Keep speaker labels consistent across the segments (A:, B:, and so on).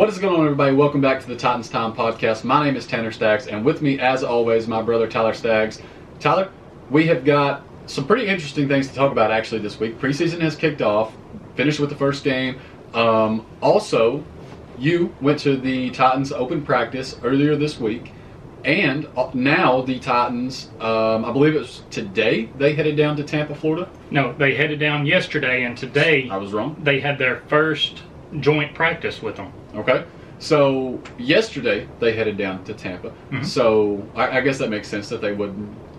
A: What is going on, everybody? Welcome back to the Titans Time Podcast. My name is Tanner Staggs, and with me, as always, my brother Tyler Staggs. Tyler, we have got some pretty interesting things to talk about actually this week. Preseason has kicked off, finished with the first game. Also, you went to the Titans open practice earlier this week, and now the Titans, I believe it was today, they headed down to Tampa, Florida?
B: No, they headed down yesterday, and today
A: I was wrong.
B: They had their first joint practice with them.
A: Okay. So yesterday they headed down to Tampa. Mm-hmm. So I guess that makes sense that they would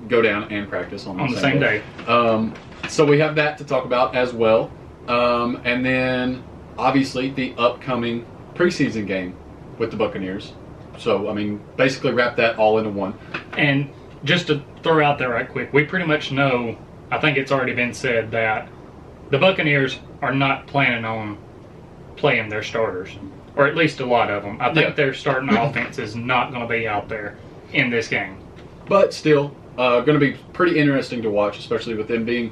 A: go down and practice on the same day. So we have that to talk about as well. And then obviously the upcoming preseason game with the Buccaneers. So, I mean, basically wrap that all into one.
B: And just to throw out there right quick, we pretty much know, I think it's already been said, that the Buccaneers are not planning on playing their starters, or at least a lot of them. I think their starting offense is not going to be out there in this game.
A: But still, going to be pretty interesting to watch, especially with them being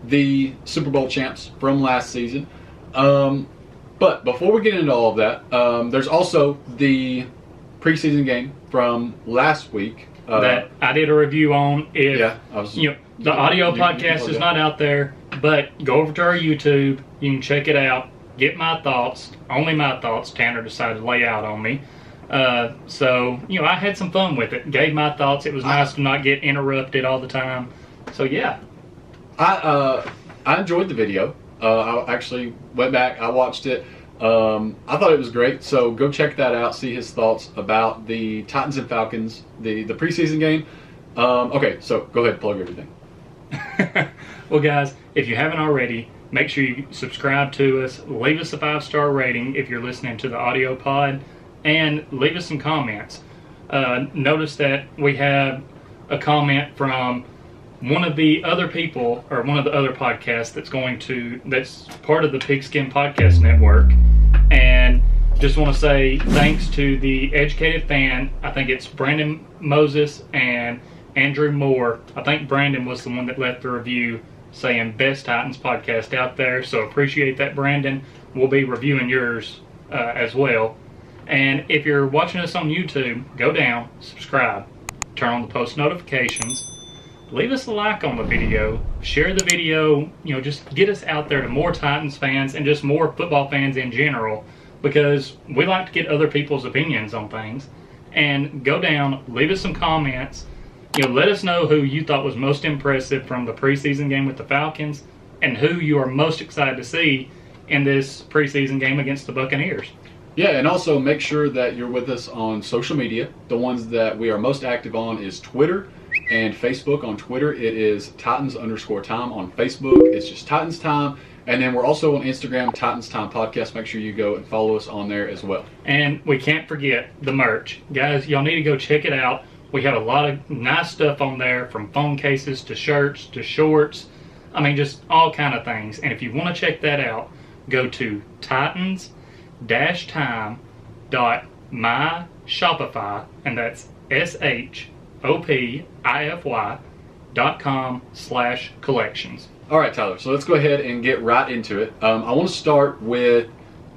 A: the Super Bowl champs from last season. But before we get into all of that, there's also the preseason game from last week.
B: That I did a review on. The audio podcast is not out there, but go over to our YouTube. You can check it out. Get my thoughts, only my thoughts. Tanner decided to lay out on me. So, I had some fun with it. Gave my thoughts. It was nice to not get interrupted all the time. So, yeah.
A: I enjoyed the video. I actually went back. I watched it. I thought it was great. So, go check that out. See his thoughts about the Titans and Falcons, the preseason game. Okay, so go ahead and plug everything.
B: Well, guys, if you haven't already, make sure you subscribe to us, leave us a 5-star rating if you're listening to the audio pod, and leave us some comments. Notice that we have a comment from one of the other people, or one of the other podcasts that's part of the Pigskin Podcast Network. And just want to say thanks to the Educated Fan. I think it's Brandon Moses and Andrew Moore. I think Brandon was the one that left the review saying best Titans podcast out there, so appreciate that, Brandon. We'll be reviewing yours as well. And if you're watching us on YouTube, go down, subscribe, turn on the post notifications, leave us a like on the video, share the video, just get us out there to more Titans fans and just more football fans in general, because we like to get other people's opinions on things. And go down, leave us some comments. Let us know who you thought was most impressive from the preseason game with the Falcons and who you are most excited to see in this preseason game against the Buccaneers.
A: Yeah, and also make sure that you're with us on social media. The ones that we are most active on is Twitter and Facebook. On Twitter, it is Titans_time. On Facebook, it's just Titans Time. And then we're also on Instagram, Titans Time Podcast. Make sure you go and follow us on there as well.
B: And we can't forget the merch. Guys, y'all need to go check it out. We have a lot of nice stuff on there, from phone cases to shirts to shorts. I mean, just all kind of things. And if you want to check that out, go to titans-time.myshopify, and that's shopify.com/collections.
A: All right, Tyler, so let's go ahead and get right into it. I want to start with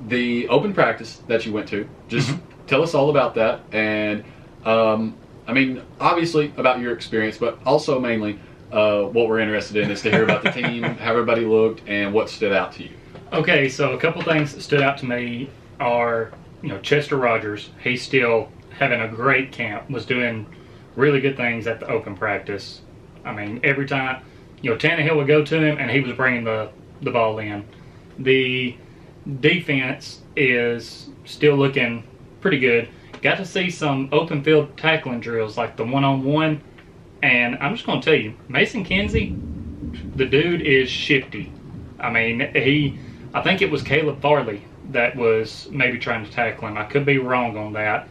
A: the open practice that you went to. Just tell us all about that, and obviously about your experience, but also mainly what we're interested in is to hear about the team, how everybody looked, and what stood out to you.
B: Okay, so a couple things that stood out to me are, Chester Rogers. He's still having a great camp, was doing really good things at the open practice. I mean, every time, Tannehill would go to him, and he was bringing the ball in. The defense is still looking pretty good. Got to see some open field tackling drills, like the one-on-one, and I'm just going to tell you, Mason Kinsey, the dude is shifty. I mean, I think it was Caleb Farley that was maybe trying to tackle him. I could be wrong on that.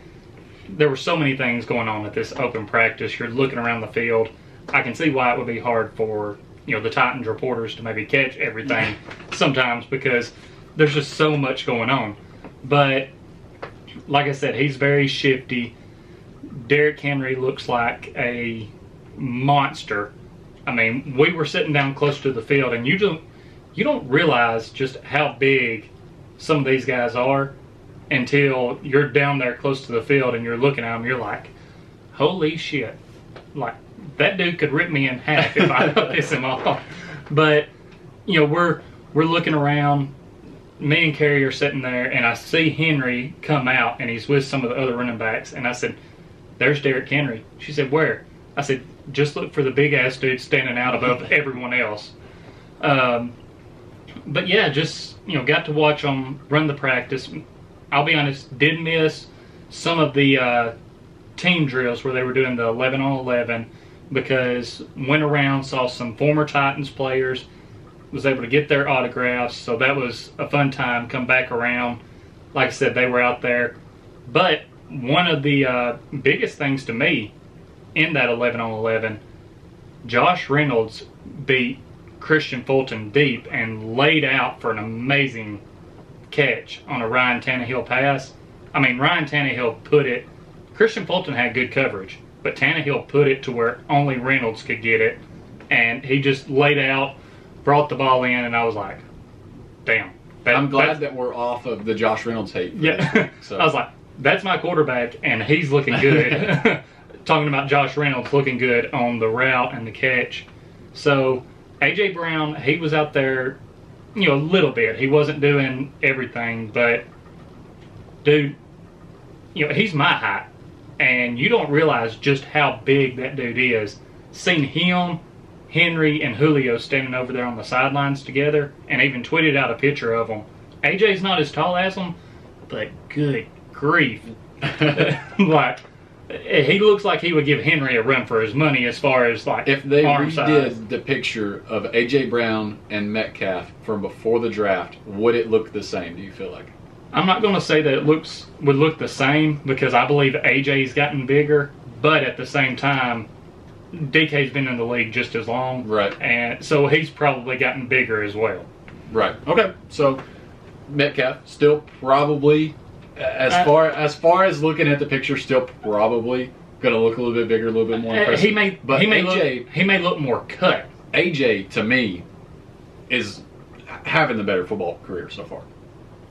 B: There were so many things going on at this open practice. You're looking around the field. I can see why it would be hard for, the Titans reporters to maybe catch everything sometimes, because there's just so much going on. But like I said, he's very shifty. Derrick Henry looks like a monster. I mean, we were sitting down close to the field, and you don't realize just how big some of these guys are until you're down there close to the field and you're looking at him. You're like, holy shit. Like, that dude could rip me in half if I piss him off. But, you know, we're looking around. Me and Carrie are sitting there, and I see Henry come out, and he's with some of the other running backs. And I said, there's Derrick Henry. She said, where? I said, just look for the big-ass dude standing out above everyone else. But, yeah, just, you know, got to watch them run the practice. I'll be honest, did miss some of the team drills where they were doing the 11-on-11 because went around, saw some former Titans players, was able to get their autographs, so that was a fun time. Come back around, like I said, they were out there. But one of the biggest things to me in that 11-on-11, Josh Reynolds beat Christian Fulton deep and laid out for an amazing catch on a Ryan Tannehill pass. I mean, Ryan Tannehill put it, Christian Fulton had good coverage, but Tannehill put it to where only Reynolds could get it, and he just laid out, brought the ball in, and I was like, damn.
A: I'm glad that we're off of the Josh Reynolds hate.
B: Yeah.
A: So.
B: I was like, that's my quarterback, and he's looking good. Talking about Josh Reynolds looking good on the route and the catch. So, A.J. Brown, he was out there, you know, a little bit. He wasn't doing everything, but, dude, you know, he's my height, and you don't realize just how big that dude is. Seen him, Henry, and Julio standing over there on the sidelines together, and even tweeted out a picture of them. AJ's not as tall as them, but good grief. Like, he looks like he would give Henry a run for his money as far as, like,
A: if they
B: arm
A: redid
B: size.
A: the picture of A.J. Brown and Metcalf from before the draft, would it look the same, do you feel like?
B: I'm not going to say that it would look the same because I believe AJ's gotten bigger, but at the same time, DK's been in the league just as long.
A: Right.
B: And so he's probably gotten bigger as well.
A: Right. Okay. So Metcalf still probably, as far as looking at the picture, still probably going to look a little bit bigger, a little bit more impressive.
B: He may look more cut.
A: AJ, to me, is having the better football career so far.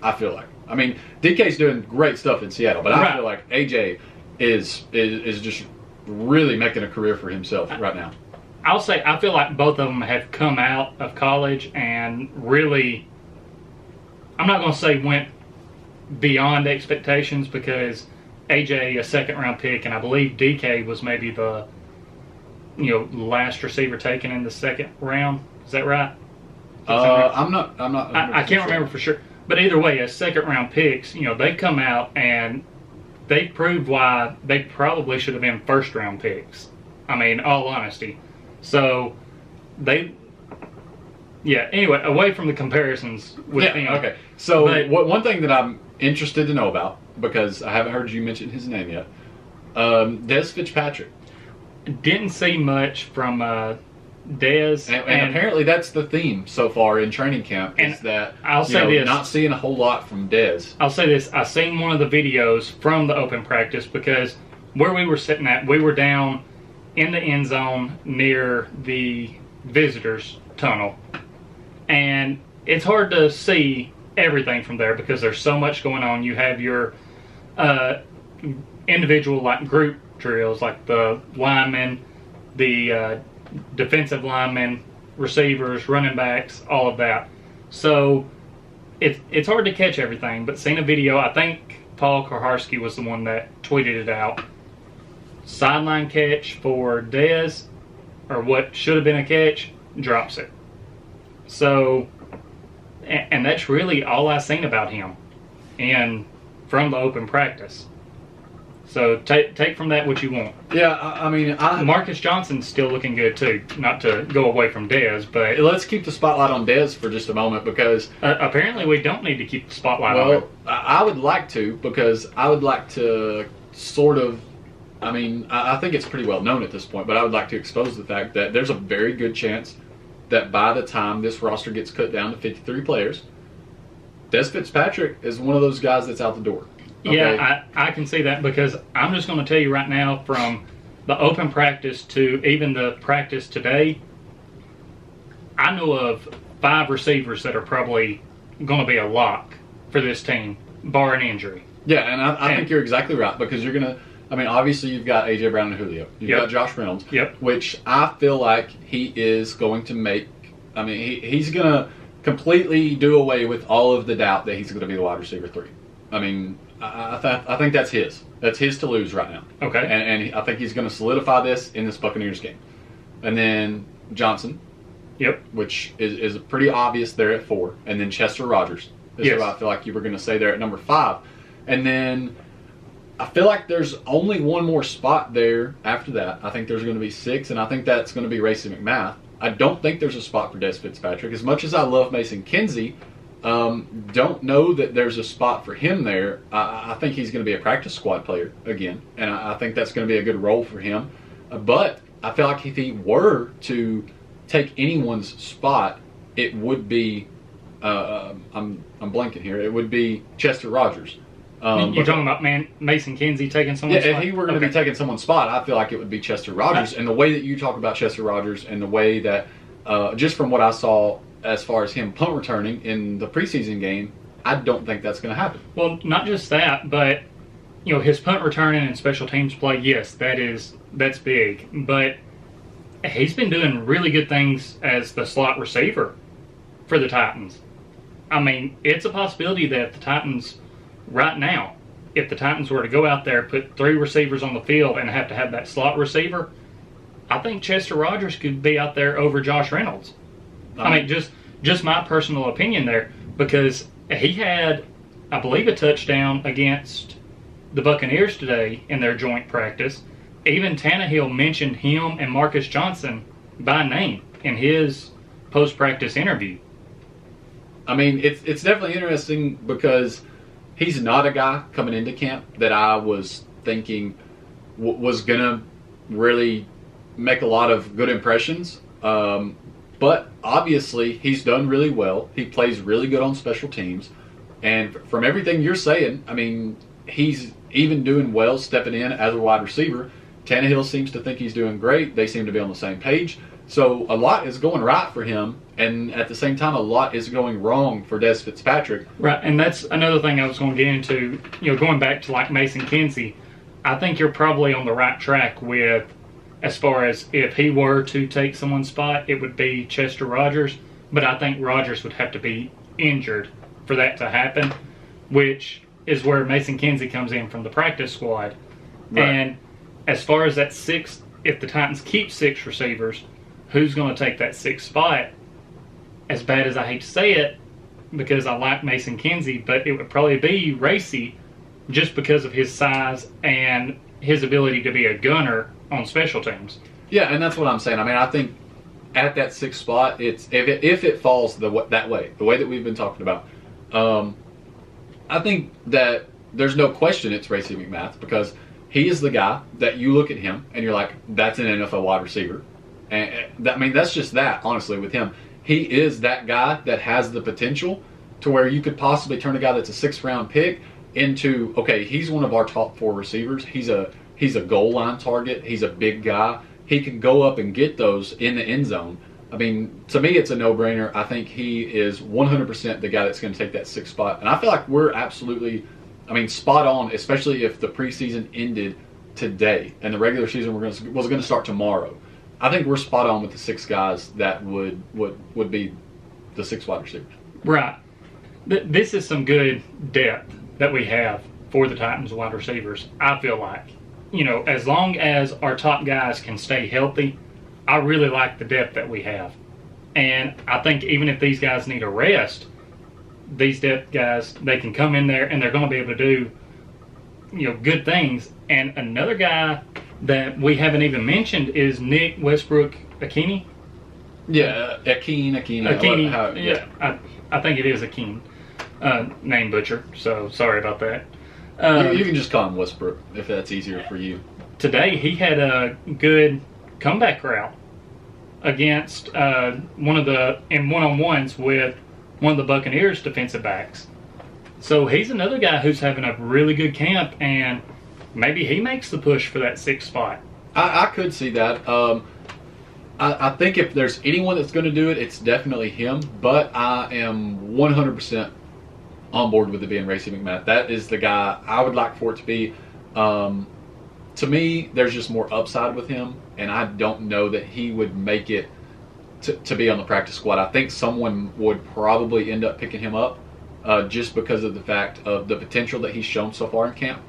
A: I feel like. I mean, DK's doing great stuff in Seattle, but I feel like AJ is just really making a career for himself right now.
B: I'll say I feel like both of them have come out of college and really, I'm not going to say went beyond expectations because AJ a second-round pick, and I believe DK was maybe the last receiver taken in the second round. Is that right?
A: I'm not.
B: I can't remember for sure. But either way, as second-round picks, they come out and they proved why they probably should have been first-round picks. I mean, all honesty. So, anyway, away from the comparisons with him.
A: Okay. So, one thing that I'm interested to know about, because I haven't heard you mention his name yet, Dez Fitzpatrick.
B: Didn't see much from Dez.
A: And apparently that's the theme so far in training camp, is that not seeing a whole lot from Dez.
B: I'll say this. I seen one of the videos from the open practice because where we were sitting at, we were down in the end zone near the visitors tunnel. And it's hard to see everything from there because there's so much going on. You have your individual group drills, like the linemen, the defensive linemen, receivers, running backs, all of that. So it's hard to catch everything, but seeing a video, I think Paul Koharski was the one that tweeted it out. Sideline catch for Dez, or what should have been a catch, drops it. So, and that's really all I seen about him and from the open practice. So take from that what you want.
A: Yeah, I mean,
B: Marcus Johnson's still looking good too. Not to go away from Dez, but
A: let's keep the spotlight on Dez for just a moment because
B: apparently we don't need to keep the spotlight on him.
A: I would like to, because I would like to sort of. I mean, I think it's pretty well known at this point, but I would like to expose the fact that there's a very good chance that by the time this roster gets cut down to 53 players, Dez Fitzpatrick is one of those guys that's out the door. Okay.
B: Yeah, I can see that because I'm just going to tell you right now, from the open practice to even the practice today, I know of 5 receivers that are probably going to be a lock for this team bar an injury.
A: Yeah, and I think you're exactly right, because you're going to, obviously you've got A.J. Brown and Julio. You've got Josh Reynolds, which I feel like he is going to make, he's going to completely do away with all of the doubt that he's going to be the wide receiver 3. I think that's his. That's his to lose right now.
B: Okay.
A: And I think he's going to solidify this in this Buccaneers game. And then Johnson, which is pretty obvious there at 4. And then Chester Rogers. This is what I feel like you were going to say there at number 5. And then I feel like there's only one more spot there after that. I think there's going to be 6, and I think that's going to be Racey McMath. I don't think there's a spot for Des Fitzpatrick. As much as I love Mason Kinsey, don't know that there's a spot for him there. I think he's going to be a practice squad player again, and I think that's going to be a good role for him. But I feel like if he were to take anyone's spot, it would be I'm blanking here. It would be Chester Rogers.
B: You're talking about Mason Kinsey taking someone's spot?
A: Yeah, if he were going to be taking someone's spot, I feel like it would be Chester Rogers. And the way that you talk about Chester Rogers, and the way that, just from what I saw as far as him punt returning in the preseason game, I don't think that's going to happen.
B: Well, not just that, but his punt returning and special teams play, yes, that's big. But he's been doing really good things as the slot receiver for the Titans. It's a possibility that the Titans, right now, if the Titans were to go out there, put 3 receivers on the field and have to have that slot receiver, I think Chester Rogers could be out there over Josh Reynolds. Just my personal opinion there, because he had, I believe, a touchdown against the Buccaneers today in their joint practice. Even Tannehill mentioned him and Marcus Johnson by name in his post-practice interview.
A: It's definitely interesting, because he's not a guy coming into camp that I was thinking was going to really make a lot of good impressions. But obviously, he's done really well. He plays really good on special teams. And from everything you're saying, he's even doing well stepping in as a wide receiver. Tannehill seems to think he's doing great. They seem to be on the same page. So a lot is going right for him, and at the same time, a lot is going wrong for Des Fitzpatrick.
B: Right, and that's another thing I was going to get into. Going back to like Mason Kinsey, I think you're probably on the right track with, as far as if he were to take someone's spot, it would be Chester Rogers. But I think Rogers would have to be injured for that to happen, which is where Mason Kinsey comes in from the practice squad. Right. And as far as that 6, if the Titans keep 6 receivers, who's going to take that 6th spot? As bad as I hate to say it, because I like Mason Kinsey, but it would probably be Racey, just because of his size and his ability to be a gunner on special teams.
A: Yeah, and that's what I'm saying. I think at that 6th spot, it's if it falls that way, the way that we've been talking about, I think that there's no question it's Racey McMath, because he is the guy that you look at him and you're like, that's an NFL wide receiver. And that's just that, honestly, with him. He is that guy that has the potential to where you could possibly turn a guy that's a 6th round pick into, okay, he's one of our top 4 receivers. He's a goal line target. He's a big guy. He can go up and get those in the end zone. To me, it's a no-brainer. I think he is 100% the guy that's going to take that 6th spot. And I feel like we're absolutely, spot on, especially if the preseason ended today and the regular season was going to start tomorrow. I think we're spot on with the 6 guys that would be the 6 wide receivers.
B: Right. This is some good depth that we have for the Titans wide receivers, I feel like. As long as our top guys can stay healthy, I really like the depth that we have. And I think even if these guys need a rest, these depth guys, they can come in there and they're going to be able to do, good things. And another guy that we haven't even mentioned is Nick Westbrook-Akini.
A: Yeah, Akini.
B: Yeah, I think it is Akini. Name butcher, so sorry about that.
A: You can just call him Westbrook if that's easier for you.
B: Today he had a good comeback route against one-on-ones with one of the Buccaneers defensive backs. So he's another guy who's having a really good camp, and maybe he makes the push for that 6th spot.
A: I could see that. I think if there's anyone that's going to do it, it's definitely him. But I am 100% on board with it being Racey McMath. That is the guy I would like for it to be. To me, there's just more upside with him, and I don't know that he would make it to be on the practice squad. I think someone would probably end up picking him up just because of the fact of the potential that he's shown so far in camp.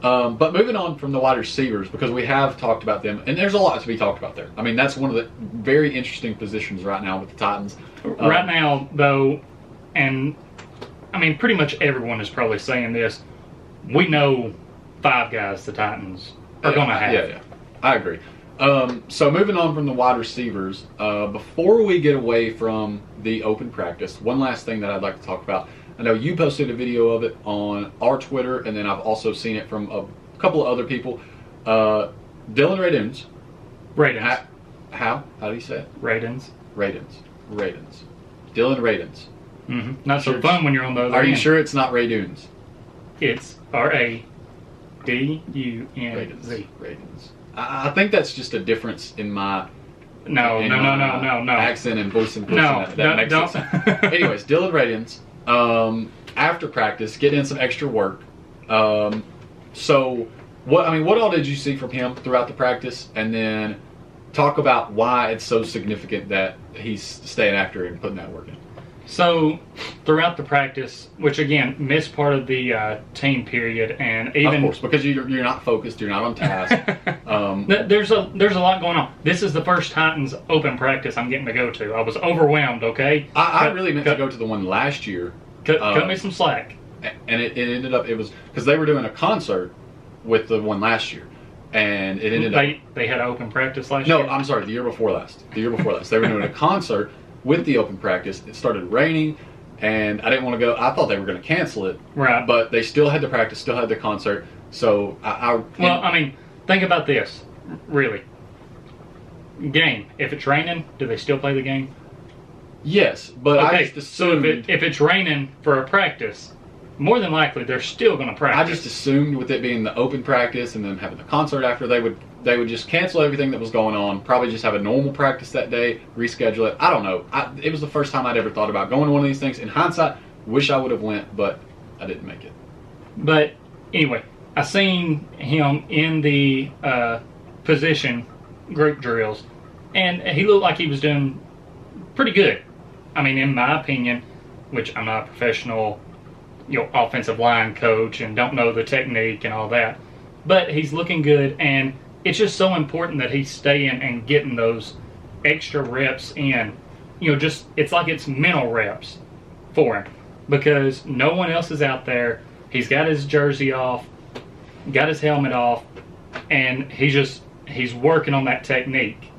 A: But moving on from the wide receivers, because we have talked about them, and there's a lot to be talked about there. I mean, that's one of the very interesting positions right now with the Titans.
B: Right now, though, and I mean, pretty much everyone is probably saying this, we know 5 guys the Titans are going to have.
A: Yeah, I agree. So moving on from the wide receivers, before we get away from the open practice, one last thing that I'd like to talk about. I know you posted a video of it on our Twitter, and then I've also seen it from a couple of other people. Dylan Radins.
B: Radins.
A: How do you say it?
B: Radins.
A: Dylan Radins.
B: Mm-hmm. Not so fun when you're on the other
A: Are
B: end.
A: you sure it's not Raduns?
B: It's Raduns.
A: Radins. I think that's just a difference in my
B: No.
A: accent and voice and that makes
B: don't.
A: sense. Anyways, Dylan Radins, after practice, get in some extra work. So what all did you see from him throughout the practice, and then talk about why it's so significant that he's staying after and putting that work in.
B: So throughout the practice, which again missed part of the team period, and even
A: of course because you're not focused, you're not on task.
B: There's a lot going on. This is the first Titans open practice I'm getting to go to. I was overwhelmed. Okay,
A: I really meant to go to the one last year.
B: Cut me some slack.
A: And it ended up it was because they were doing a concert with the one last year, and it ended up
B: they had an open practice last year.
A: No, I'm sorry, the year before last. They were doing a concert with the open practice. It started raining, and I didn't want to go. I thought they were going to cancel it,
B: right?
A: But they still had the practice, still had the concert. So
B: I mean, think about this. Really, game. If it's raining, do they still play the game?
A: Yes, but
B: okay,
A: I just assumed.
B: So if it's raining for a practice, more than likely they're still going to practice.
A: I just assumed with it being the open practice and then having the concert after, they would just cancel everything that was going on, probably just have a normal practice that day, reschedule it. I don't know. It was the first time I'd ever thought about going to one of these things. In hindsight, wish I would have went, but I didn't make it.
B: But anyway, I seen him in the position group drills, and he looked like he was doing pretty good. I mean, in my opinion, which I'm not a professional, offensive line coach and don't know the technique and all that, but he's looking good, and it's just so important that he's staying and getting those extra reps in. It's like it's mental reps for him because no one else is out there. He's got his jersey off, got his helmet off, and he's working on that technique.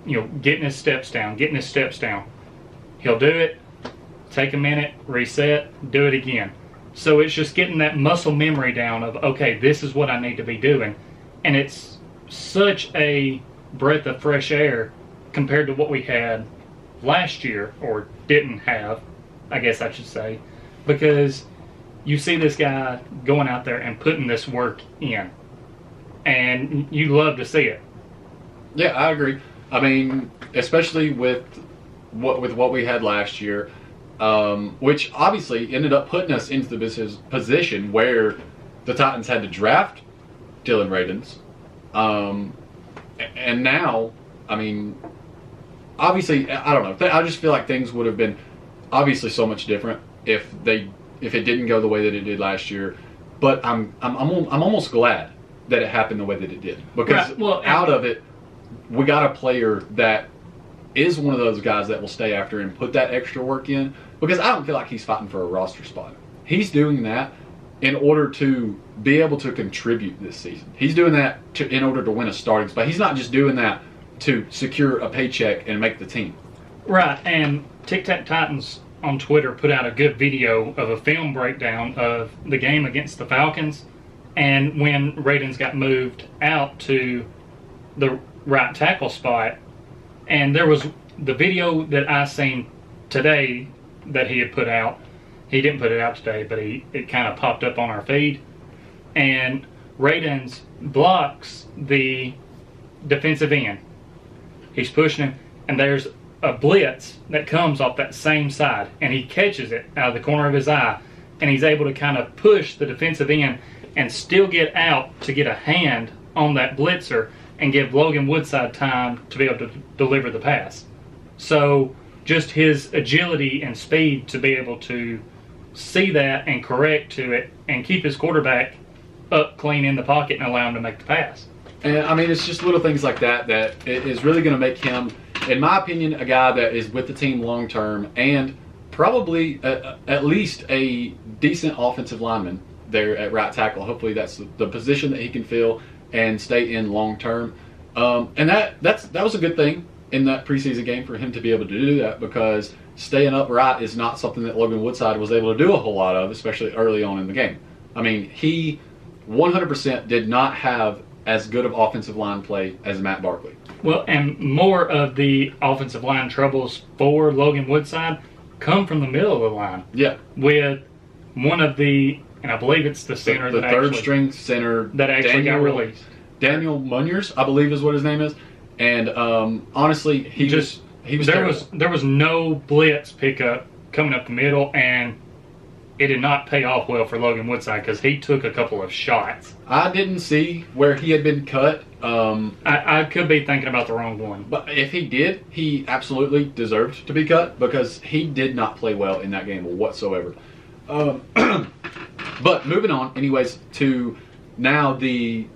B: Getting his steps down. He'll do it, take a minute, reset, do it again. So it's just getting that muscle memory down of, okay, this is what I need to be doing. And it's such a breath of fresh air compared to what we had last year, or didn't have, I guess I should say, because you see this guy going out there and putting this work in, and you love to see it.
A: Yeah, I agree. I mean, especially with what we had last year, which obviously ended up putting us into the position where the Titans had to draft Dylan Radins. And now, I mean, obviously, I don't know. I just feel like things would have been obviously so much different if it didn't go the way that it did last year. But I'm almost glad that it happened the way that it did, because out of it, we got a player that is one of those guys that will stay after and put that extra work in, because I don't feel like he's fighting for a roster spot. He's doing that in order to be able to contribute this season. He's doing that in order to win a starting spot. He's not just doing that to secure a paycheck and make the team.
B: Right, and Tic Tac Titans on Twitter put out a good video of a film breakdown of the game against the Falcons, and when Radins got moved out to the right tackle spot. And there was the video that I seen today that he had put out. He didn't put it out today, but it kind of popped up on our feed. And Radins blocks the defensive end. He's pushing him, and there's a blitz that comes off that same side, and he catches it out of the corner of his eye. and he's able to kind of push the defensive end and still get out to get a hand on that blitzer and give Logan Woodside time to be able to deliver the pass. So just his agility and speed to be able to see that and correct to it and keep his quarterback up clean in the pocket and allow him to make the pass.
A: And I mean, it's just little things like that that is really going to make him, in my opinion, a guy that is with the team long term and probably at least a decent offensive lineman there at right tackle. Hopefully that's the position that he can fill and stay in long term. And that was a good thing in that preseason game for him to be able to do that, because staying upright is not something that Logan Woodside was able to do a whole lot of, especially early on in the game. I mean, he 100% did not have as good of offensive line play as Matt Barkley.
B: Well, and more of the offensive line troubles for Logan Woodside come from the middle of the line.
A: Yeah.
B: With one of the, and I believe it's the center,
A: the third string center
B: that actually got released.
A: Daniel Munyers, I believe is what his name is. And honestly, he was
B: there was no blitz pickup coming up the middle, and it did not pay off well for Logan Woodside because he took a couple of shots.
A: I didn't see where he had been cut.
B: I could be thinking about the wrong one.
A: But if he did, he absolutely deserved to be cut because he did not play well in that game whatsoever. But moving on, anyways, to now the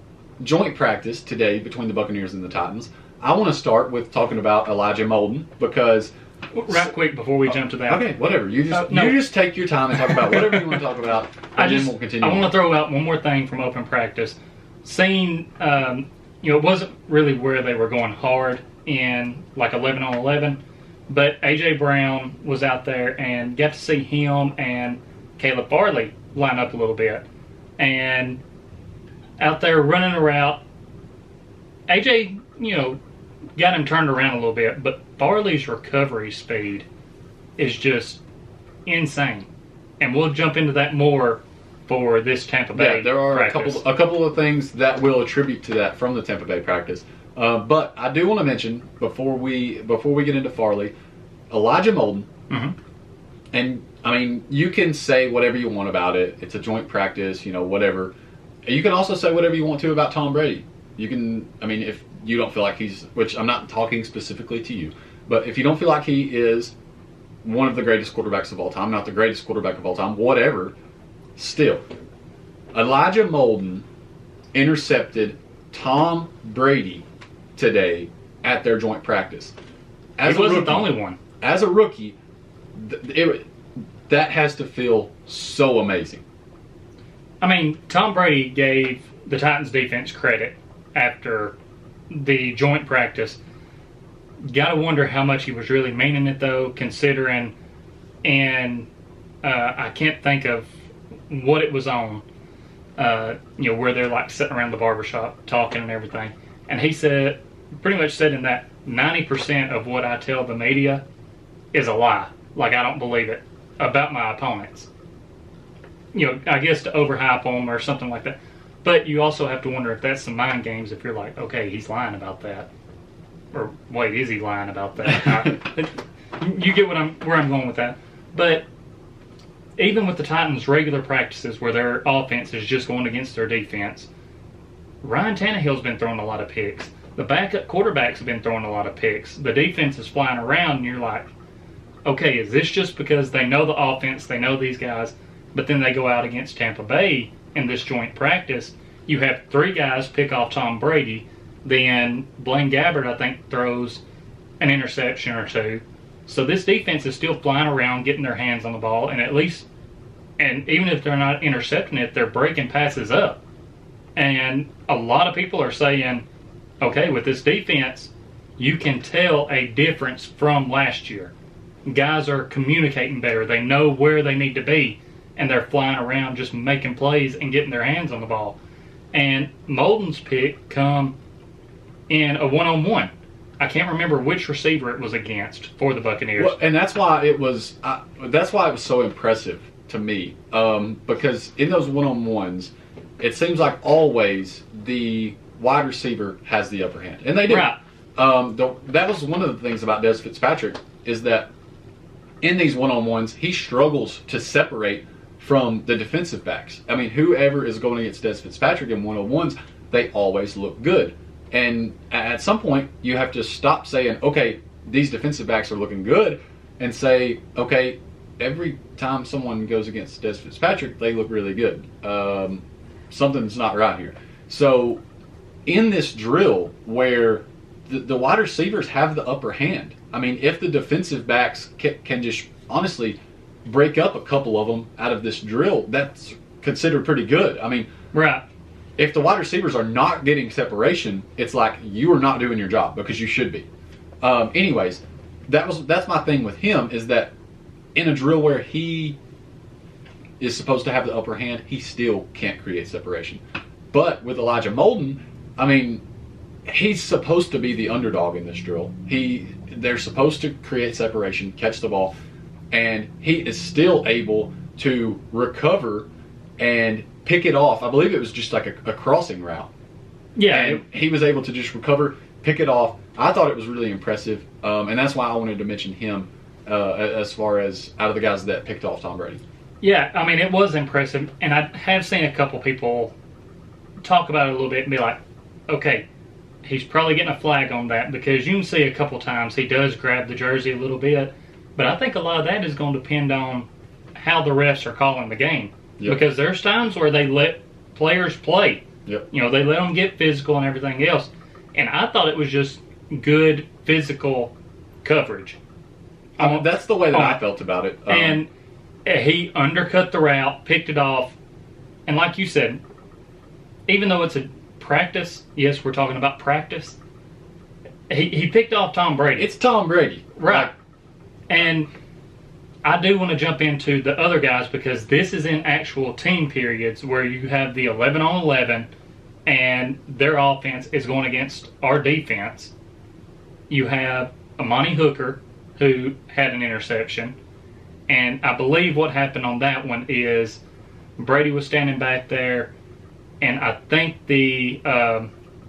A: joint practice today between the Buccaneers and the Titans. I want to start with talking about Elijah Molden because...
B: Right quick before we jump to that.
A: Okay, whatever. You just take your time and talk about whatever you want to talk about, and then we'll continue.
B: I want to throw out one more thing from open practice. Seeing, it wasn't really where they were going hard in like 11 on 11, but A.J. Brown was out there and got to see him and Caleb Farley line up a little bit. And out there running a route, A.J., got him turned around a little bit, but Farley's recovery speed is just insane. And we'll jump into that more for this Tampa Bay.
A: Yeah, there are
B: practice.
A: a couple of things that will attribute to that from the Tampa Bay practice. But I do want to mention before we get into Farley, Elijah Molden. Mm-hmm. And I mean, you can say whatever you want about it. It's a joint practice, whatever. You can also say whatever you want to about Tom Brady. You can, if you don't feel like he's, which I'm not talking specifically to you, but if you don't feel like he is one of the greatest quarterbacks of all time, not the greatest quarterback of all time, whatever, still, Elijah Molden intercepted Tom Brady today at their joint practice.
B: He wasn't the only one.
A: As a rookie, that has to feel so amazing.
B: Tom Brady gave the Titans defense credit after the joint practice. Gotta wonder how much he was really meaning it, though, considering, and I can't think of what it was on, where they're like sitting around the barbershop talking and everything. And he pretty much said in that 90% of what I tell the media is a lie. Like, I don't believe it about my opponents. I guess to overhype them or something like that. But you also have to wonder if that's some mind games if you're like, okay, he's lying about that. Or, wait, is he lying about that? You get where I'm going with that. But even with the Titans' regular practices where their offense is just going against their defense, Ryan Tannehill's been throwing a lot of picks. The backup quarterbacks have been throwing a lot of picks. The defense is flying around, and you're like, okay, is this just because they know the offense, they know these guys, but then they go out against Tampa Bay in this joint practice, you have three guys pick off Tom Brady, then Blaine Gabbert, I think, throws an interception or two. So this defense is still flying around, getting their hands on the ball, and even if they're not intercepting it, they're breaking passes up. And a lot of people are saying, okay, with this defense, you can tell a difference from last year. Guys are communicating better. They know where they need to be, and they're flying around just making plays and getting their hands on the ball. And Molden's pick come in a one-on-one. I can't remember which receiver it was against for the Buccaneers.
A: Well, and that's why it was so impressive to me. Because in those one-on-ones, it seems like always the wide receiver has the upper hand, and they did.
B: Right.
A: That was one of the things about Des Fitzpatrick is that in these one-on-ones he struggles to separate from the defensive backs. I mean, whoever is going against Des Fitzpatrick in 1-on-1s, they always look good. And at some point, you have to stop saying, okay, these defensive backs are looking good, and say, okay, every time someone goes against Des Fitzpatrick, they look really good. Something's not right here. So in this drill where the wide receivers have the upper hand, I mean, if the defensive backs can just honestly break up a couple of them out of this drill, that's considered pretty good. I mean,
B: right.
A: If the wide receivers are not getting separation, it's like you are not doing your job because you should be. Anyways, that's my thing with him, is that in a drill where he is supposed to have the upper hand, he still can't create separation. But with Elijah Molden, I mean, he's supposed to be the underdog in this drill. They're supposed to create separation, catch the ball, and he is still able to recover and pick it off. I believe it was just like a crossing route.
B: Yeah.
A: And he was able to just recover, pick it off. I thought it was really impressive, and that's why I wanted to mention him as far as out of the guys that picked off Tom Brady.
B: Yeah, I mean, it was impressive, and I have seen a couple people talk about it a little bit and be like, okay, he's probably getting a flag on that, because you can see a couple times he does grab the jersey a little bit, but I think a lot of that is going to depend on how the refs are calling the game. Yep. Because there's times where they let players play.
A: Yep.
B: You know, they let them get physical and everything else. And I thought it was just good physical coverage.
A: That's the way that I felt about it.
B: And he undercut the route, picked it off, and like you said, even though it's a practice, yes, we're talking about practice, he picked off Tom Brady.
A: It's Tom Brady.
B: Right. And I do want to jump into the other guys, because this is in actual team periods where you have the 11-on-11 and their offense is going against our defense. You have Amani Hooker, who had an interception, and I believe what happened on that one is Brady was standing back there, and I think the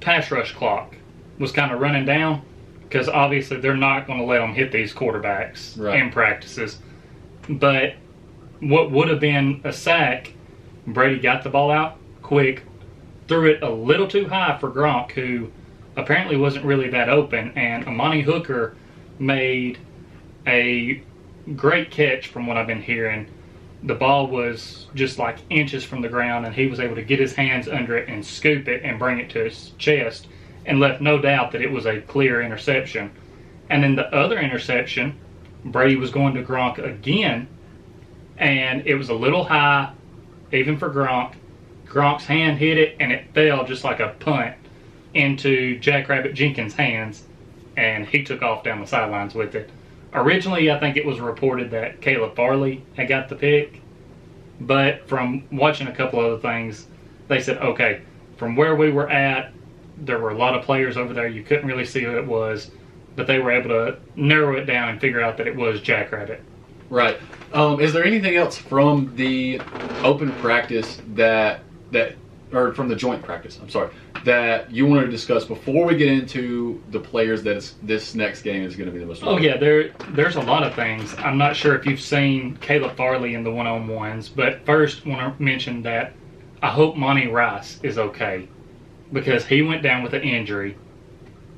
B: pass rush clock was kind of running down, because obviously they're not going to let them hit these quarterbacks in practices. But what would have been a sack, Brady got the ball out quick, threw it a little too high for Gronk, who apparently wasn't really that open, and Amani Hooker made a great catch from what I've been hearing. The ball was just like inches from the ground, and he was able to get his hands under it and scoop it and bring it to his chest, and left no doubt that it was a clear interception. And then the other interception, Brady was going to Gronk again, and it was a little high, even for Gronk. Gronk's hand hit it, and it fell just like a punt into Jackrabbit Jenkins' hands, and he took off down the sidelines with it. Originally, I think it was reported that Caleb Farley had got the pick, but from watching a couple other things, they said, okay, from where we were at, there were a lot of players over there. You couldn't really see who it was, but they were able to narrow it down and figure out that it was Jackrabbit.
A: Right. Is there anything else from the open practice or from the joint practice, that you want to discuss before we get into the players that this next game is going to be the most important?
B: Oh, yeah, there's a lot of things. I'm not sure if you've seen Caleb Farley in the one-on-ones, but first I want to mention that I hope Monty Rice is okay, because he went down with an injury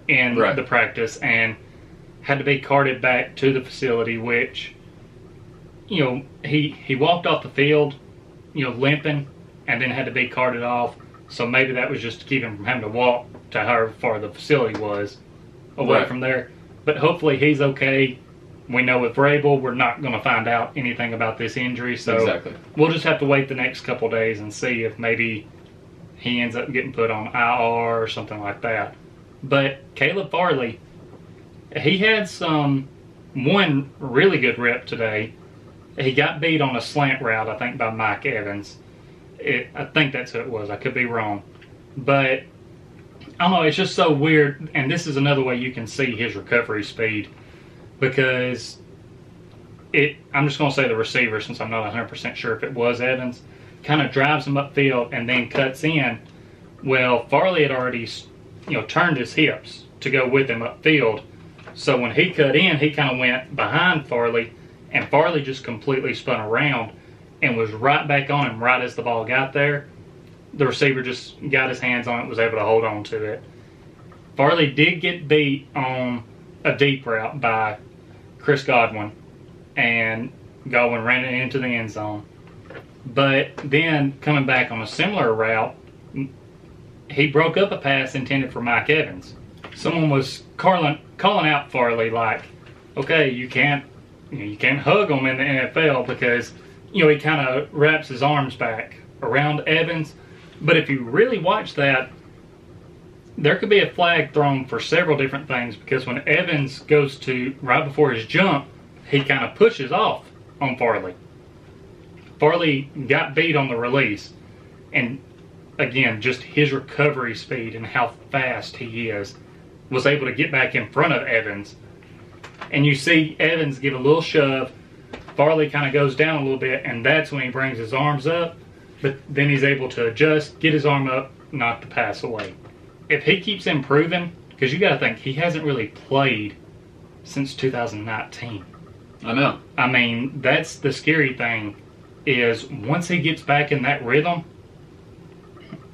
B: in the practice and had to be carted back to the facility, which, you know, he walked off the field, you know, limping, and then had to be carted off. So maybe that was just to keep him from having to walk to however far the facility was away from there. But hopefully he's okay. We know with Vrabel, we're not going to find out anything about this injury. So we'll just have to wait the next couple days and see if maybe he ends up getting put on IR or something like that. But Caleb Farley, he had one really good rep today. He got beat on a slant route, I think, by Mike Evans. I think that's who it was. I could be wrong. But, I don't know, it's just so weird. And this is another way you can see his recovery speed. Because I'm just going to say the receiver, since I'm not 100% sure if it was Evans, kind of drives him upfield and then cuts in. Well, Farley had already, turned his hips to go with him upfield. So when he cut in, he kind of went behind Farley, and Farley just completely spun around and was right back on him right as the ball got there. The receiver just got his hands on it, was able to hold on to it. Farley did get beat on a deep route by Chris Godwin, and Godwin ran it into the end zone. But then, coming back on a similar route, he broke up a pass intended for Mike Evans. Someone was calling out Farley like, okay, you can't hug him in the NFL because he kind of wraps his arms back around Evans. But if you really watch that, there could be a flag thrown for several different things, because when Evans goes to, right before his jump, he kind of pushes off on Farley. Farley got beat on the release, and again, just his recovery speed and how fast he is, was able to get back in front of Evans. And you see Evans give a little shove, Farley kind of goes down a little bit, and that's when he brings his arms up, but then he's able to adjust, get his arm up, knock the pass away. If he keeps improving, because you got to think, he hasn't really played since 2019.
A: I know.
B: I mean, that's the scary thing, is once he gets back in that rhythm,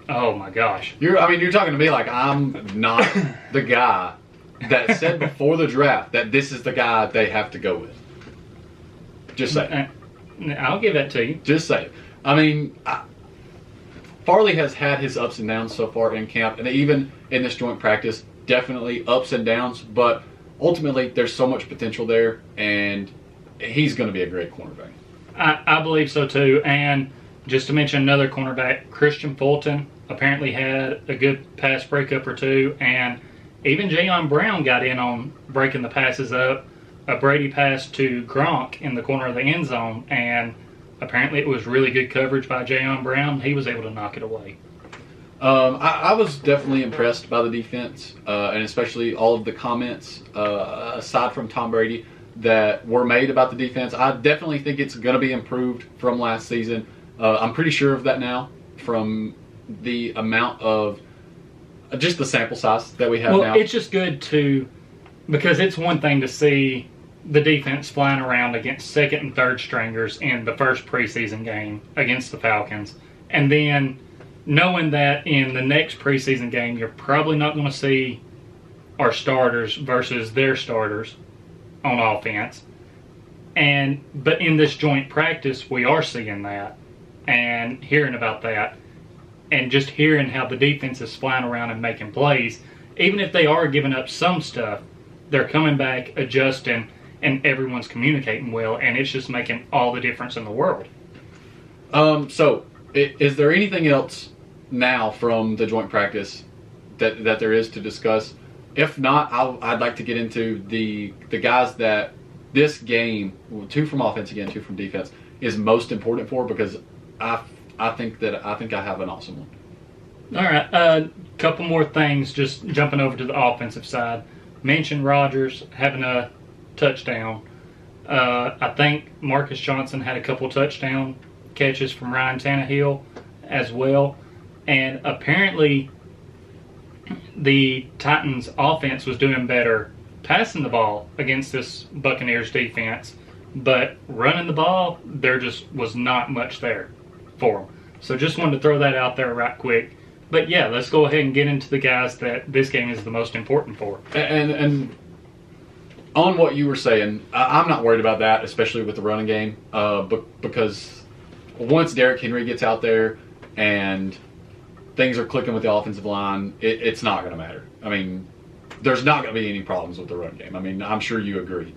B: oh my gosh.
A: You're talking to me like I'm not the guy that said before the draft that this is the guy they have to go with. Just say it.
B: I'll give that to you.
A: Just say it. I mean, Farley has had his ups and downs so far in camp, and even in this joint practice, definitely ups and downs, but ultimately there's so much potential there, and he's going to be a great cornerback.
B: I believe so too. And just to mention another cornerback, Christian Fulton apparently had a good pass breakup or two, and even Jayon Brown got in on breaking the passes up. A Brady pass to Gronk in the corner of the end zone, and apparently it was really good coverage by Jayon Brown. He was able to knock it away.
A: I was definitely impressed by the defense, and especially all of the comments, aside from Tom Brady, that were made about the defense. I definitely think it's going to be improved from last season. I'm pretty sure of that now from the amount of just the sample size that we have now.
B: Well, it's just good because it's one thing to see the defense flying around against second and third stringers in the first preseason game against the Falcons, and then knowing that in the next preseason game you're probably not going to see our starters versus their starters on offense. But in this joint practice we are seeing that and hearing about that, and just hearing how the defense is flying around and making plays. Even if they are giving up some stuff, they're coming back, adjusting, and everyone's communicating well, and it's just making all the difference in the world.
A: So, is there anything else now from the joint practice that there is to discuss? If not, I'd like to get into the guys that this game, 2 from offense again, 2 from defense, is most important for, because I think I have an awesome one.
B: All right, a couple more things. Just jumping over to the offensive side. Mentioned Rodgers having a touchdown. I think Marcus Johnson had a couple touchdown catches from Ryan Tannehill as well. And apparently the Titans offense was doing better passing the ball against this Buccaneers defense, but running the ball, there just was not much there for them. So just wanted to throw that out there right quick. But yeah, let's go ahead and get into the guys that this game is the most important for.
A: And on what you were saying, I'm not worried about that, especially with the running game, because once Derrick Henry gets out there and things are clicking with the offensive line, it's not going to matter. I mean, there's not going to be any problems with the run game. I mean, I'm sure you agree.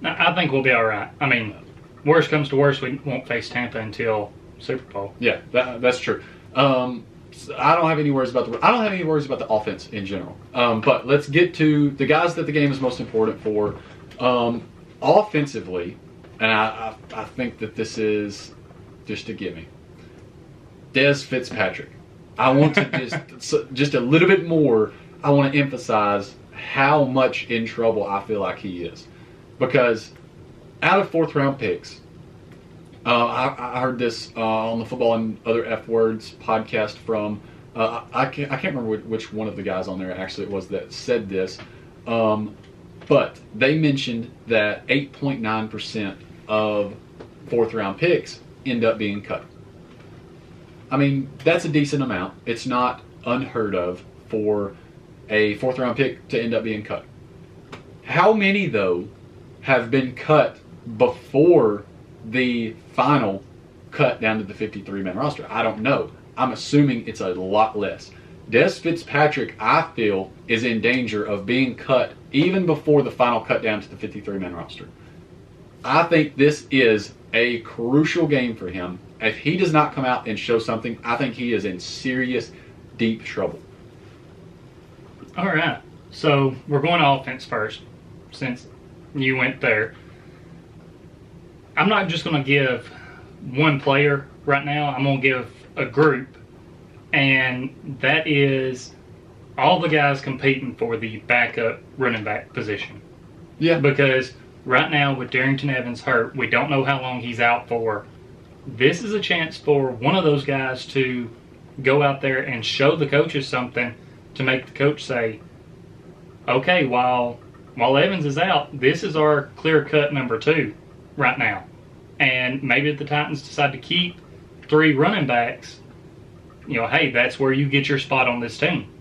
B: I think we'll be all right. I mean, worst comes to worst, we won't face Tampa until Super Bowl.
A: Yeah, that's true. I don't have any worries about the offense in general. But let's get to the guys that the game is most important for. Offensively, and I think that this is just a gimme. Dez Fitzpatrick. I want to just a little bit more. I want to emphasize how much in trouble I feel like he is, because out of 4th round picks, I heard this on the Football and Other F Words podcast from I can't remember which one of the guys on there actually it was that said this, but they mentioned that 8.9% of 4th round picks end up being cut. I mean, that's a decent amount. It's not unheard of for a 4th-round pick to end up being cut. How many, though, have been cut before the final cut down to the 53-man roster? I don't know. I'm assuming it's a lot less. Des Fitzpatrick, I feel, is in danger of being cut even before the final cut down to the 53-man roster. I think this is a crucial game for him. If he does not come out and show something, I think he is in serious, deep trouble.
B: All right. So we're going offense first, since you went there. I'm not just going to give one player right now. I'm going to give a group, and that is all the guys competing for the backup running back position.
A: Yeah.
B: Because right now with Darrington Evans hurt, we don't know how long he's out for. This is a chance for one of those guys to go out there and show the coaches something to make the coach say, okay, while Evans is out, this is our clear-cut number 2 right now. And maybe if the Titans decide to keep 3 running backs, hey, that's where you get your spot on this team.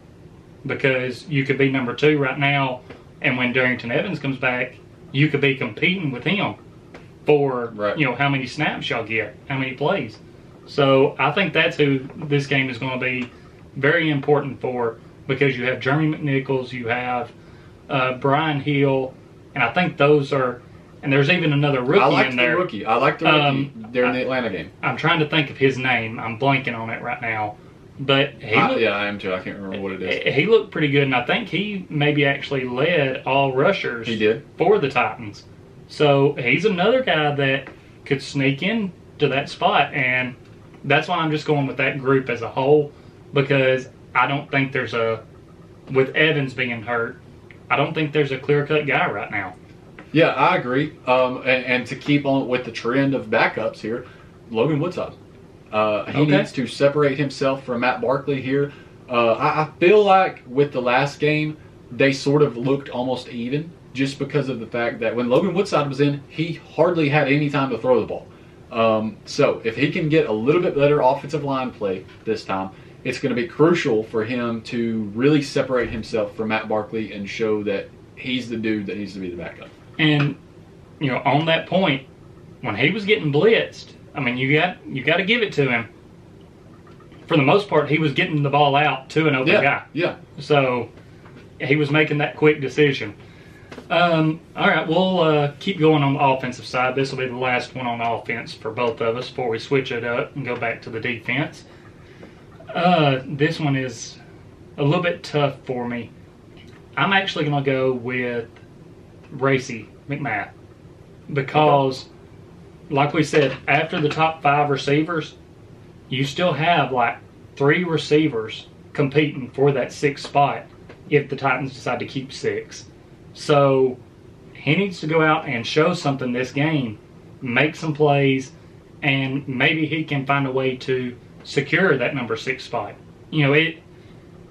B: Because you could be number 2 right now, and when Darrington Evans comes back, you could be competing with him for,
A: right.
B: How many snaps y'all get, how many plays. So I think that's who this game is going to be very important for, because you have Jeremy McNichols, you have Brian Hill, and I think those are, and there's even another rookie in there.
A: I like the rookie during the Atlanta game.
B: I'm trying to think of his name. I'm blanking on it right now. But
A: I am too. I can't remember what it is.
B: He looked pretty good, and I think he maybe actually led all rushers for the Titans. So he's another guy that could sneak in to that spot, and that's why I'm just going with that group as a whole, because I don't think there's with Evans being hurt, I don't think there's a clear-cut guy right now.
A: Yeah, I agree. And to keep on with the trend of backups here, Logan Woodside. He needs to separate himself from Matt Barkley here. I feel like with the last game, they sort of looked almost even, just because of the fact that when Logan Woodside was in, he hardly had any time to throw the ball. So if he can get a little bit better offensive line play this time, it's going to be crucial for him to really separate himself from Matt Barkley and show that he's the dude that needs to be the backup.
B: And, on that point, when he was getting blitzed, I mean, you got to give it to him. For the most part, he was getting the ball out to an open guy.
A: Yeah.
B: So he was making that quick decision. All right, we'll keep going on the offensive side. This will be the last one on offense for both of us before we switch it up and go back to the defense. This one is a little bit tough for me. I'm actually going to go with Racey McMath because, like we said, after the top 5 receivers, you still have like 3 receivers competing for that 6th spot if the Titans decide to keep 6. So he needs to go out and show something this game, make some plays, and maybe he can find a way to secure that number 6 spot. It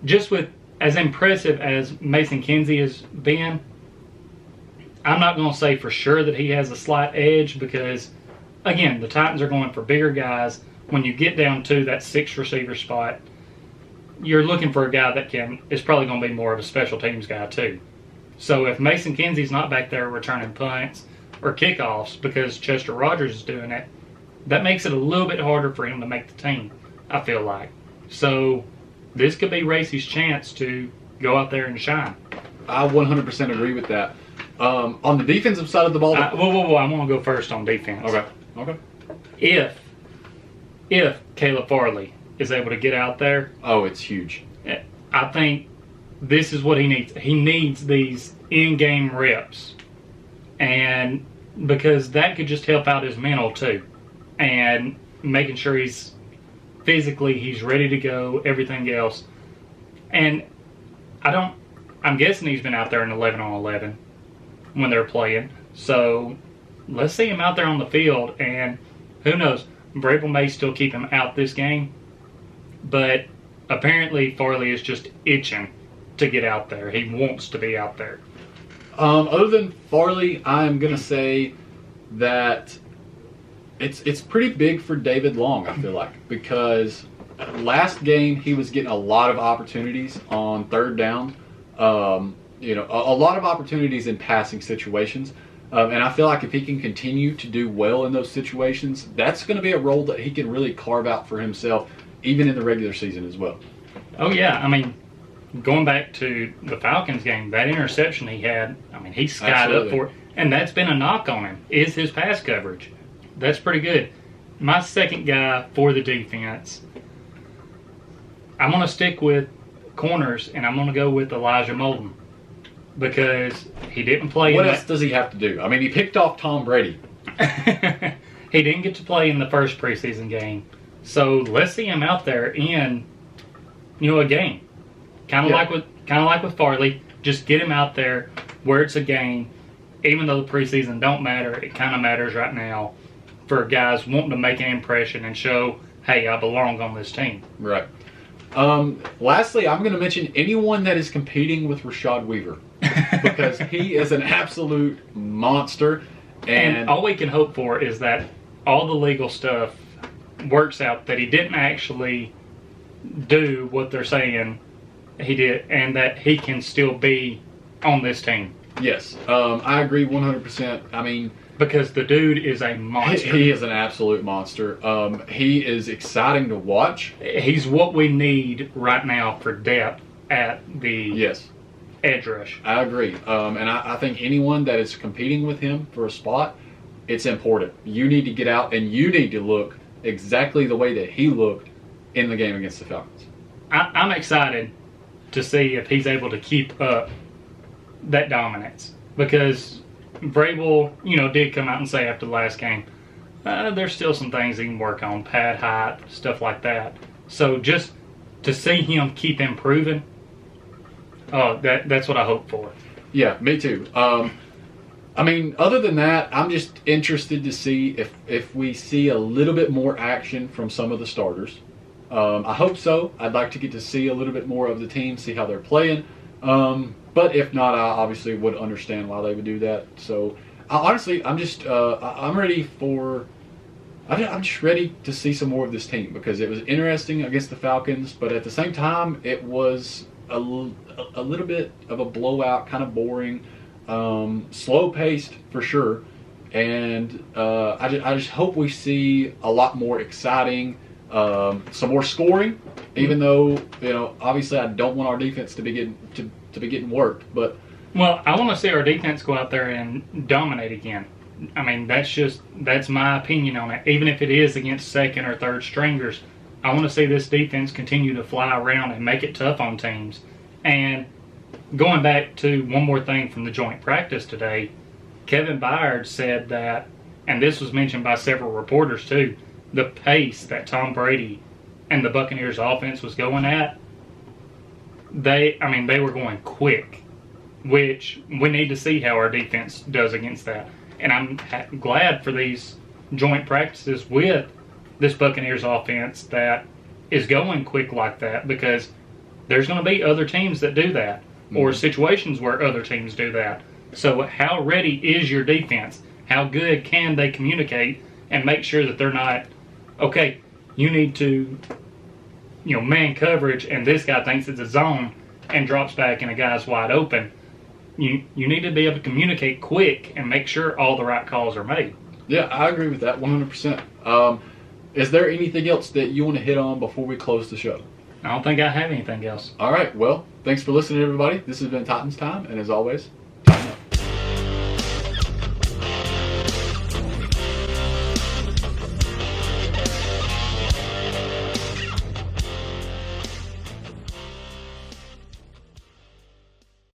B: just with as impressive as Mason Kinsey has been, I'm not going to say for sure that he has a slight edge because, again, the Titans are going for bigger guys. When you get down to that 6th receiver spot, you're looking for a guy that is probably going to be more of a special teams guy too. So if Mason Kinsey's not back there returning punts or kickoffs because Chester Rogers is doing it, that makes it a little bit harder for him to make the team, I feel like. So this could be Racey's chance to go out there and shine.
A: I 100% agree with that. On the defensive side of the ball...
B: Whoa. I want to go first on defense.
A: Okay.
B: If Caleb Farley is able to get out there...
A: Oh, it's huge.
B: I think this is what he needs. He needs these in-game reps. And because that could just help out his mental too. And making sure he's ready to go, everything else. And I'm guessing he's been out there in 11 on 11 when they're playing. So let's see him out there on the field. And who knows, Vrabel may still keep him out this game. But apparently Farley is just itching to get out there. He wants to be out there.
A: Other than Farley, I'm going to say that it's pretty big for David Long, I feel like, because last game he was getting a lot of opportunities on third down. A lot of opportunities in passing situations. And I feel like if he can continue to do well in those situations, that's going to be a role that he can really carve out for himself, even in the regular season as well.
B: Oh, yeah. I mean, going back to the Falcons game, that interception he had, I mean, he skied up for it. And that's been a knock on him, is his pass coverage. That's pretty good. My second guy for the defense, I'm going to stick with corners, and I'm going to go with Elijah Molden. Because he didn't play.
A: What else does he have to do? I mean, he picked off Tom Brady.
B: He didn't get to play in the first preseason game, so let's see him out there in, a game. Kind of like with Farley. Just get him out there where it's a game. Even though the preseason don't matter, it kind of matters right now for guys wanting to make an impression and show, hey, I belong on this team.
A: Right. Lastly, I'm going to mention anyone that is competing with Rashad Weaver. Because he is an absolute monster.
B: And all we can hope for is that all the legal stuff works out, that he didn't actually do what they're saying he did, and that he can still be on this team.
A: Yes, I agree 100%. I mean,
B: because the dude is a monster.
A: He is an absolute monster. He is exciting to watch.
B: He's what we need right now for depth at the edge rush.
A: I agree. And I think anyone that is competing with him for a spot, it's important. You need to get out and you need to look exactly the way that he looked in the game against the Falcons.
B: I'm excited to see if he's able to keep up that dominance. Because Vrabel, did come out and say after the last game, there's still some things he can work on, pad height, stuff like that. So just to see him keep improving, that's what I hope for.
A: Yeah, me too. I mean, other than that, I'm just interested to see if we see a little bit more action from some of the starters. I hope so. I'd like to get to see a little bit more of the team, see how they're playing. But if not, I obviously would understand why they would do that. So, honestly, I'm just I'm ready for. I'm just ready to see some more of this team because it was interesting against the Falcons, but at the same time, it was a little bit of a blowout, kind of boring, slow paced for sure. And I just hope we see a lot more exciting, some more scoring. Even though obviously I don't want our defense to be getting worked, but
B: I want to see our defense go out there and dominate again. I mean, that's my opinion on it. Even if it is against second or third stringers, I want to see this defense continue to fly around and make it tough on teams. And going back to one more thing from the joint practice today, Kevin Byard said that, and this was mentioned by several reporters too, the pace that Tom Brady and the Buccaneers offense was going at, they were going quick, which we need to see how our defense does against that. And I'm glad for these joint practices with this Buccaneers offense that is going quick like that, because there's going to be other teams that do that, or situations where other teams do that. So how ready is your defense? How good can they communicate and make sure that they're not, okay, you need to, man coverage, and this guy thinks it's a zone and drops back and a guy's wide open. You need to be able to communicate quick and make sure all the right calls are made.
A: Yeah, I agree with that 100%. Is there anything else that you want to hit on before we close the show?
B: I don't think I have anything else.
A: All right, well, thanks for listening, everybody. This has been Titans Time, and as always,